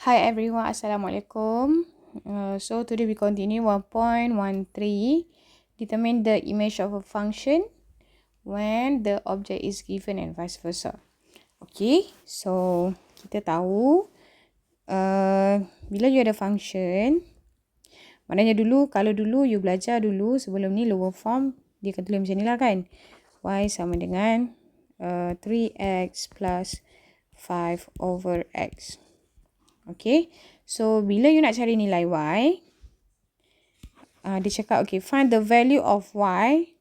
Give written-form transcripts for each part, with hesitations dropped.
Hi everyone, Assalamualaikum. So today we continue 1.13. Determine the image of a function when the object is given and vice versa. Okay, so kita tahu bila you ada function, maknanya kalau dulu you belajar dulu sebelum ni lower form, dia akan tulis macam ni lah kan. Y sama dengan 3x plus 5 over x. Okay, so bila you nak cari nilai y, dia cakap, okay, find the value of y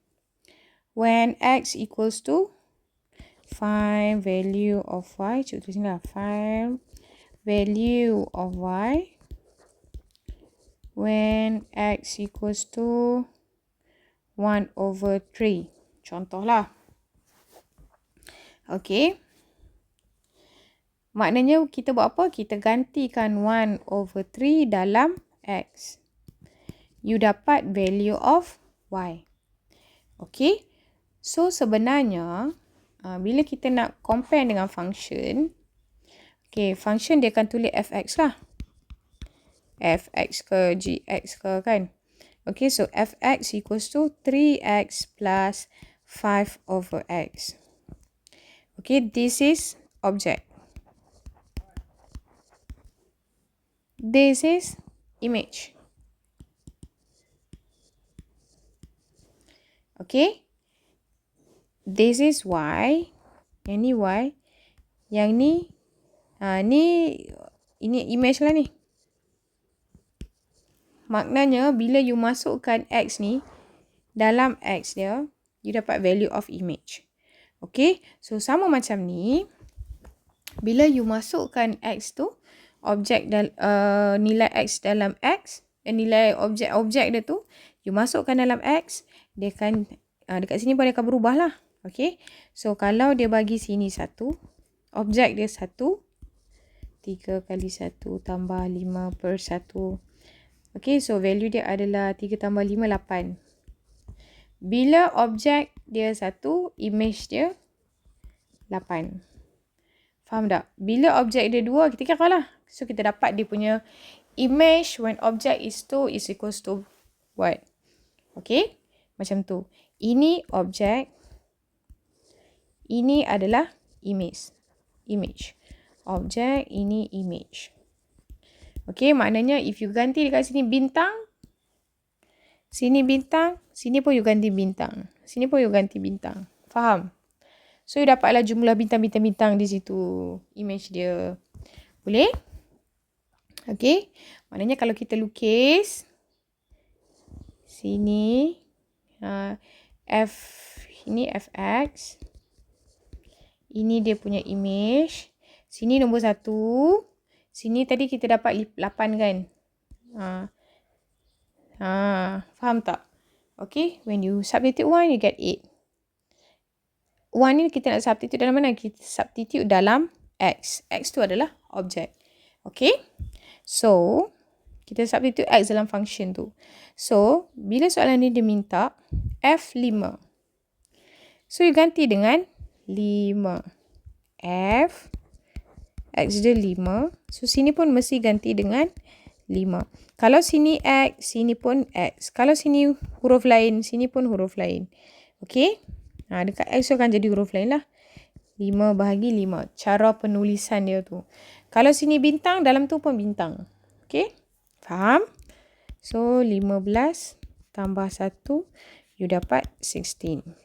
when x equals to, find value of y, cuba tulis ni lah, find value of y when x equals to 1 over 3. Contoh lah. Okay. Maknanya kita buat apa? Kita gantikan 1 over 3 dalam x. You dapat value of y. Okay. So sebenarnya, bila kita nak compare dengan function, okay, function dia akan tulis fx lah. Fx ke gx ke kan. Okay, so fx equals to 3x plus 5 over x. Okay, this is object. This is image. Okay. This is y. Yang ni y. Yang ni, ini image lah ni. Maknanya, bila you masukkan x ni, dalam x dia, you dapat value of image. Okay. So, sama macam ni, bila you masukkan x tu, objek nilai x dalam x, nilai objek dia tu, you masukkan dalam x, dia akan, dekat sini pun dia akan berubah lah. Okay. So, kalau dia bagi sini 1, objek dia 1, 3 kali 1 tambah 5 per 1. Okay. So, value dia adalah 3 tambah 5, 8. Bila objek dia 1, image dia 8. Faham tak? Bila objek dia 2, kita kira lah. So, kita dapat dia punya image when object is 2 is equals to what? Okay? Macam tu. Ini objek. Ini adalah image. Image. Objek, ini image. Okay, maknanya if you ganti dekat sini bintang, sini bintang, sini pun you ganti bintang. Sini pun you ganti bintang. Faham? So, you dapatlah jumlah bintang-bintang di situ. Image dia. Boleh? Okay. Maknanya kalau kita lukis. Sini. Ini fx. Ini dia punya image. Sini nombor 1. Sini tadi kita dapat 8 kan? Faham tak? Okay. When you substitute 1, you get 8. 1 ni kita nak substitute dalam mana? Kita substitute dalam x. X tu adalah objek. Okay. So, kita substitute x dalam function tu. So, bila soalan ni dia minta F5. So, you ganti dengan 5. F. X dia 5. So, sini pun mesti ganti dengan 5. Kalau sini x, sini pun x. Kalau sini huruf lain, sini pun huruf lain. Okay. Dekat x tu akan jadi huruf lain lah. 5 bahagi 5. Cara penulisan dia tu. Kalau sini bintang, dalam tu pun bintang. Okay. Faham? So, 15 tambah 1, you dapat 16.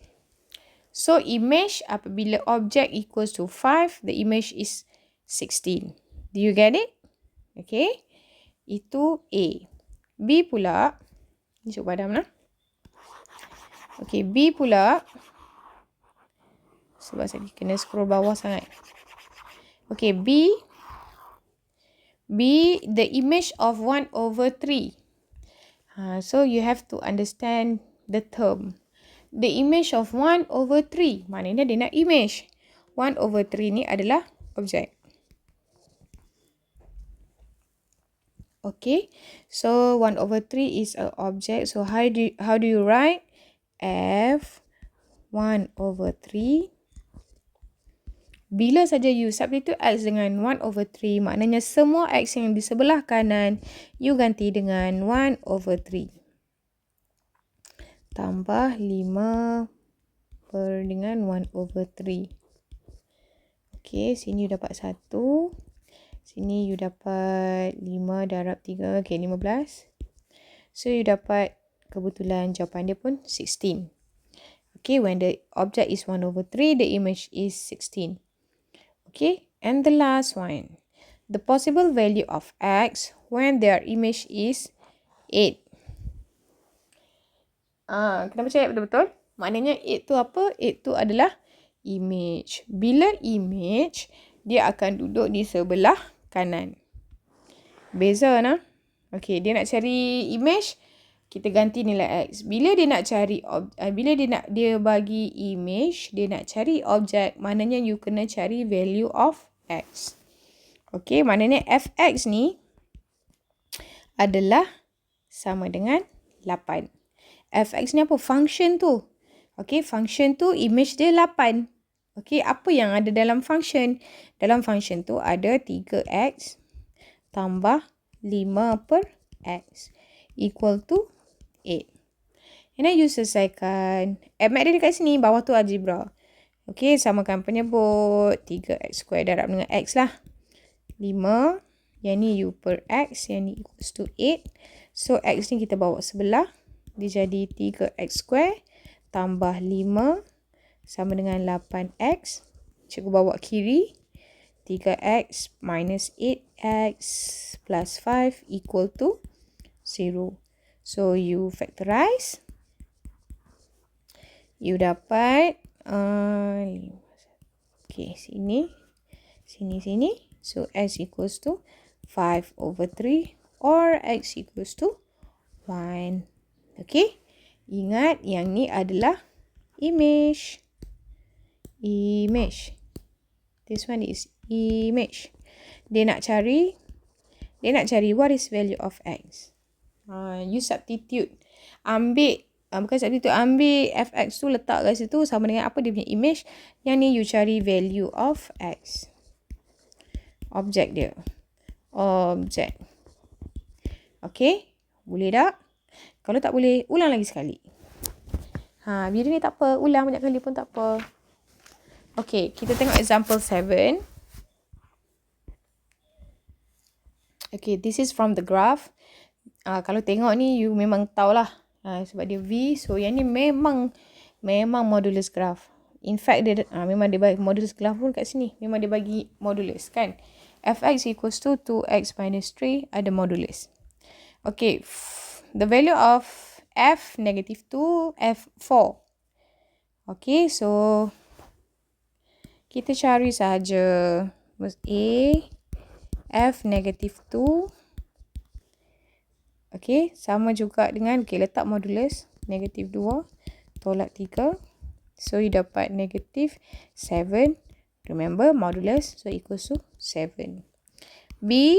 So, image apabila object equals to 5, the image is 16. Do you get it? Okay. Itu A. B pula. Cuba padam lah. Okay, B pula. Sebab saya kena scroll bawah sangat. Okay, B, the image of 1 over 3. So, you have to understand the term. The image of 1 over 3. Maknanya dia nak image. 1 over 3 ni adalah objek. Okay. So, 1 over 3 is an object. So, how do you write? F 1 over 3 Bila saja you substitute X dengan 1/3, maknanya semua X yang di sebelah kanan, you ganti dengan 1/3. Tambah 5 dengan 1/3. Okay, sini you dapat 1. Sini you dapat 5 darab 3. Okay, 15. So, you dapat kebetulan jawapan dia pun 16. Okay, when the object is 1/3, the image is 16. Okay, and the last one. The possible value of X when their image is 8. Kenapa cakap betul-betul? Maknanya 8 tu apa? 8 tu adalah image. Bila image, dia akan duduk di sebelah kanan. Beza nah. Okay, dia nak cari image, kita ganti nilai X. Bila dia nak cari dia bagi image, dia nak cari objek, maknanya you kena cari value of X. Okay, maknanya fx ni adalah sama dengan 8. Fx ni apa? Function tu. Okay, function tu image dia 8. Okay, apa yang ada dalam function? Dalam function tu ada 3x tambah 5/x equal to 8. And then you selesaikan. Mat dia dekat sini, bawah tu algebra. Okay, samakan penyebut. 3x square darab dengan x lah. 5. Yang ni u per x. Yang ni equals to 8. So, x ni kita bawa sebelah. Dia jadi 3x square tambah 5 sama dengan 8x. Cikgu bawa kiri. 3x minus 8x plus 5 equal to 0. So, you factorize. You dapat okay, sini. So, x equals to 5/3 or x equals to 1. Okay. Ingat yang ni adalah image. This one is image. Dia nak cari what is value of x. You substitute. Ambil fx tu letak kat situ sama dengan apa dia punya image. Yang ni you cari value of x. Objek dia. Objek. Okay. Boleh tak? Kalau tak boleh, ulang lagi sekali. Video ni tak apa. Ulang banyak kali pun tak apa. Okay. Kita tengok example 7. Okay. This is from the graph. Kalau tengok ni, you memang tahulah. Sebab dia V. So, yang ni memang modulus graph. In fact, dia memang dia bagi modulus graph pun kat sini. Memang dia bagi modulus kan. Fx equals to 2x minus 3 ada modulus. Okay. The value of f negative 2, f4. Okay. So, kita cari sahaja. A, f negative 2. Okay, sama juga dengan, okay, letak modulus, negatif 2, tolak 3. So, you dapat negative 7. Remember, modulus, so equals to 7. B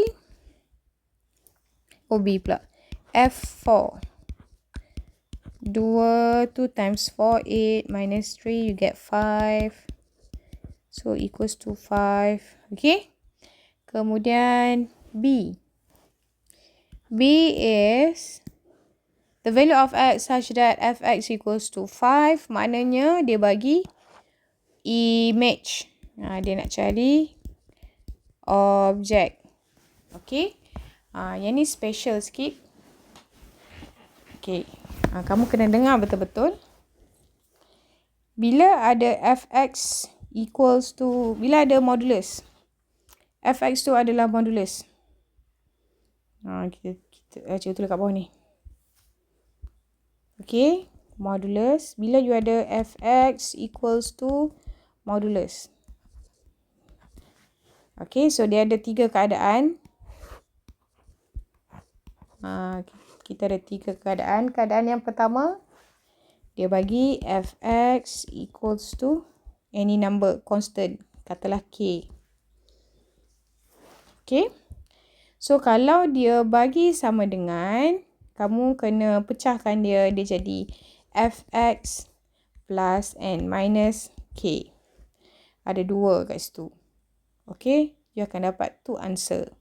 pula. F4. 2 times 4, 8, minus 3, you get 5. So, equals to 5. Okay. Kemudian, B is the value of x such that fx equals to 5. Maknanya dia bagi image. Dia nak cari objek. Okay. Yang ni special sikit. Okay. Kamu kena dengar betul-betul. Bila ada fx equals to, bila ada modulus. Fx tu adalah modulus. Kita cikgu tulis kat bawah ni. Okay. Modulus. Bila you ada fx equals to modulus. Okay. So, dia ada 3 keadaan. Kita ada 3 keadaan. Keadaan yang pertama, dia bagi fx equals to any number constant. Katalah k. Okay. So, kalau dia bagi sama dengan, kamu kena pecahkan dia. Dia jadi fx plus n minus k. Ada 2 kat situ. Okay, you akan dapat 2 answer.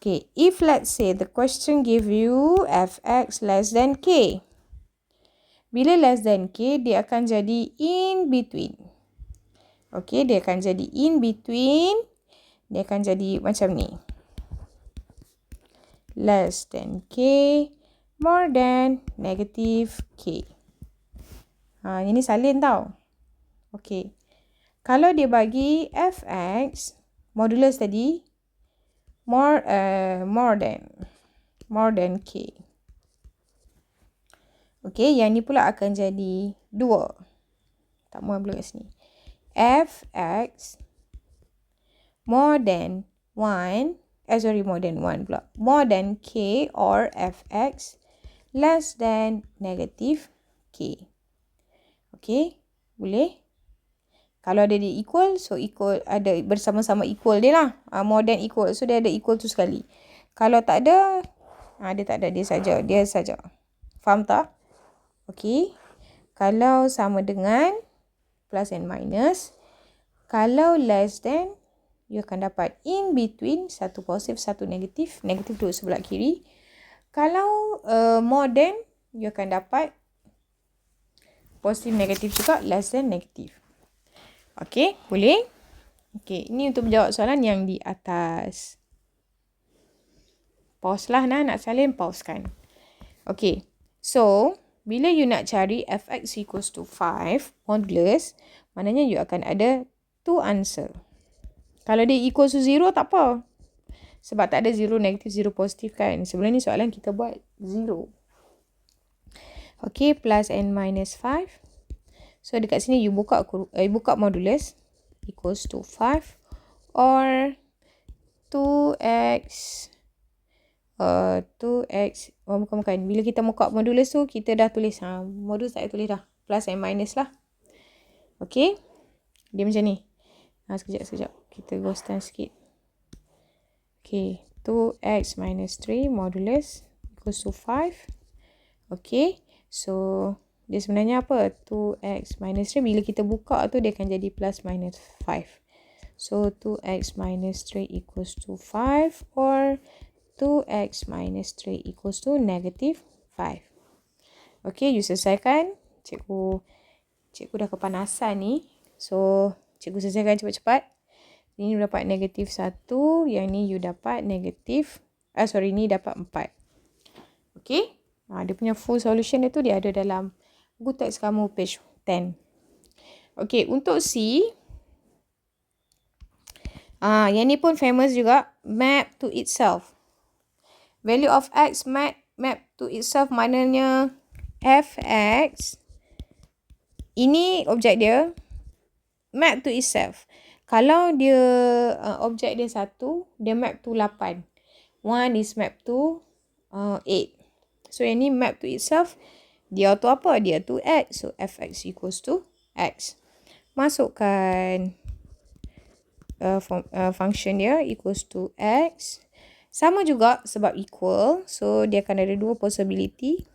Okay, if let's say the question give you fx less than k. Bila less than k, dia akan jadi in between. Okay, dia akan jadi in between. Dia akan jadi macam ni. Less than k, more than negative k. Ini salin tau. Okay. Kalau dia bagi fx, modulus tadi, more than k. Okay, yang ni pula akan jadi 2. Tak mahu pula kat sini. Fx more than 1, more than 1 pula. More than k or fx less than negative k. Okay, boleh? Kalau ada dia equal, so equal, ada bersama-sama equal dia lah. More than equal, so dia ada equal tu sekali. Kalau tak ada, dia tak ada, dia saja. Faham tak? Okay. Kalau sama dengan plus and minus. Kalau less than, you akan dapat in between, satu positif, satu negatif. Negatif duduk sebelah kiri. Kalau more than, you akan dapat positif, negatif juga, less than, negatif. Okay, boleh? Okay, ini untuk menjawab soalan yang di atas. Pause lah nak salin, pause kan. Okay, so bila you nak cari fx equals to 5 modulus, maknanya you akan ada 2 answer. Kalau dia equals to 0, tak apa. Sebab tak ada 0 negatif, 0 positif kan. Sebelum ni soalan kita buat 0. Okay, plus and minus 5. So dekat sini you buka modulus equals to 5 or 2x bukan. Bila kita buka modulus tu, kita dah tulis modulus tak tulis dah. Plus and minus lah. Okay. Dia macam ni. Sekejap. Kita ghostan sikit. Okay. 2x minus 3 modulus equals to 5. Okay. So dia sebenarnya apa? 2x minus 3. Bila kita buka tu, dia akan jadi plus minus 5. So, 2x minus 3 equals to 5 or 2x minus 3 equals to negative 5. Okay, you selesaikan. Cikgu dah kepanasan ni. So, cikgu selesaikan cepat-cepat. Ini you dapat negatif 1. Yang ni you dapat negatif. Ni dapat 4. Okay. Dia punya full solution dia tu dia ada dalam buku teks kamu page 10. Okay, untuk C. Yang ni pun famous juga. Map to itself. Value of x map to itself maknanya fx. Ini objek dia. Map to itself. Kalau dia objek dia 1, dia map to 8. 1 is map to 8. So, yang ni map to itself. Dia tu apa? Dia tu x. So, fx equals to x. Masukkan function dia equals to x. Sama juga sebab equal. So, dia akan ada 2 possibility.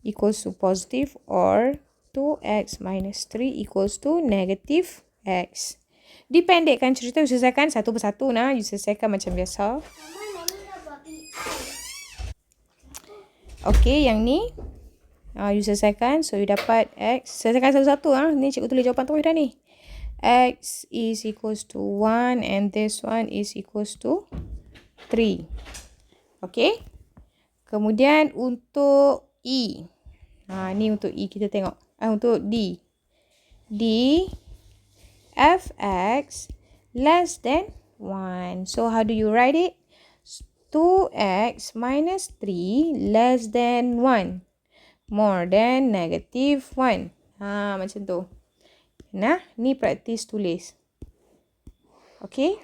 Equals to positive or 2x minus 3 equals to negative x. Dipendekkan cerita, you selesaikan satu persatu nah. You selesaikan macam biasa. Okay, yang ni. You selesaikan. So, you dapat x. Selesaikan satu-satu. Ni cikgu tulis jawapan tu dah ni. X is equals to 1 and this one is equals to 3. Okay. Kemudian untuk E. Ni untuk E kita tengok. Untuk D. D. Fx less than 1. So, how do you write it? 2x minus 3 less than 1. More than negative 1. Macam tu. Nah, ni praktis tulis. Okay.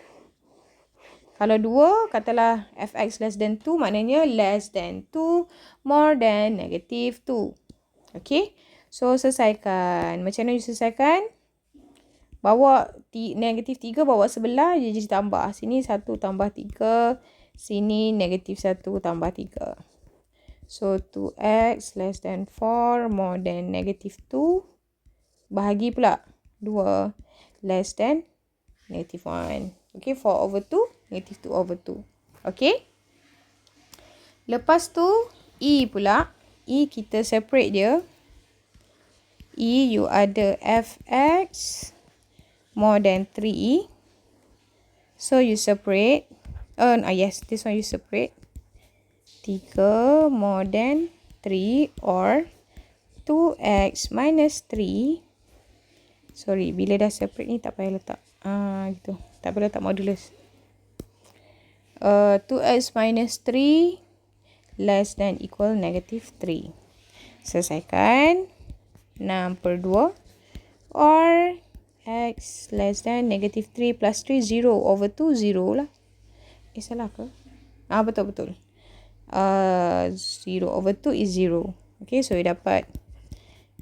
Kalau 2, katalah fx less than 2, maknanya less than 2, more than negative 2. Okay. So, selesaikan. Macam mana you selesaikan? Bawa negatif 3, bawa sebelah, dia jadi tambah. Sini 1 tambah 3. Sini negatif 1 tambah 3. So, 2x less than 4 more than negative 2. Bahagi pula 2. less than negative 1. Okay, 4/2, negative 2/2. Okay. Lepas tu, E pula. E kita separate dia. E you ada fx more than 3. So you separate. Yes, this one you separate. 3 more than 3 or 2x minus 3. Sorry, bila dah separate ni tak payah letak. Gitu. Tak payah letak modulus. 2x minus 3 less than equal negative 3. Selesaikan. 6/2 or x less than negative 3 plus 3, 0/2, 0 lah. Salah ke? Betul. 0/2 is 0. Okay, so you dapat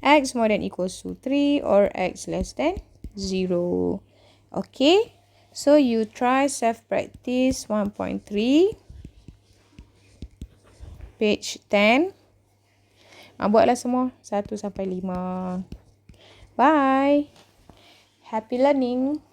x more than equals to 3 or x less than 0. Okay, so you try self-practice 1.3. Page 10. Buatlah semua 1 sampai 5. Bye. Happy learning.